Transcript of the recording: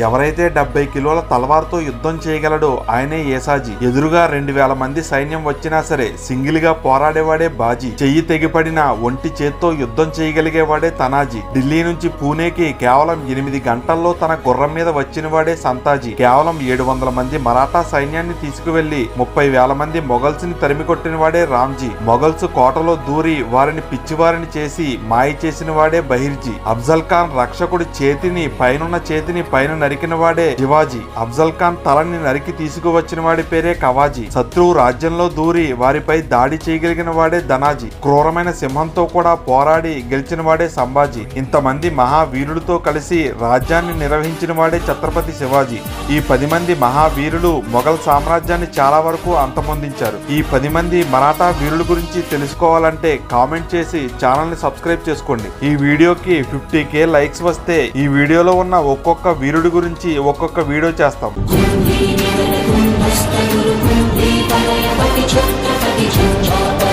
ఎవరైతే 70 కిలోల తలవార్తో యుద్ధం చేయగలడో ఆయనే ఏసాజీ. ఎదురుగా 2000 మంది సైన్యం వచ్చినా సరే సింగిల్ గా పోరాడేవాడే బాజీ. చెయ్యి తెగిపడిన ఒంటి చేత్తో యుద్ధం చేయగలిగేవాడే తనాజీ. ఢిల్లీ నుంచి పూణేకి కేవలం 8 గంటల్లో తన గుర్రం మీద వచ్చిన వాడే సంతాజీ. కేవలం 700 మంది మరాఠా సైన్యాన్ని తీసుకువెళ్లి 30,000 మంది మొఘల్స్ ని తరిమి కొట్టిన వాడే రామ్జీ. మొఘల్స్ కోటలో దూరి వారిని పిచ్చివారిని చేసి మాయ చేసిన వాడే బహిర్జీ. అఫ్జల్ ఖాన్ రక్షకుడి చేతిని పైన నరికిన వాడే శివాజీ. అఫ్జల్ ఖాన్ తలని నరికి తీసుకువచ్చిన వాడి పేరే కవాజీ. శత్రువు రాజ్యంలో దూరి వారిపై దాడి చేయగలిగిన వాడే ధనాజీ. క్రూరమైన సింహంతో కూడా పోరాడి గెలిచిన వాడే సంభాజీ. ఇంతమంది మహావీరులతో కలిసి రాజ్యాన్ని నిర్వహించిన వాడే ఛత్రపతి శివాజీ. ఈ 10 మంది మహావీరులు మొఘల్ సామ్రాజ్యాన్ని చాలా వరకు అంతమొందించారు. ఈ 10 మంది మరాఠా వీరుల గురించి తెలుసుకోవాలంటే కామెంట్ చేసి ఛానల్ ని సబ్స్క్రైబ్ చేసుకోండి. ఈ వీడియోకి 50K లైక్స్ వస్తే ఈ వీడియోలో ఉన్న ఒక్కొక్క వీరుడి గురించి ఒక్కొక్క వీడియో చేస్తాం.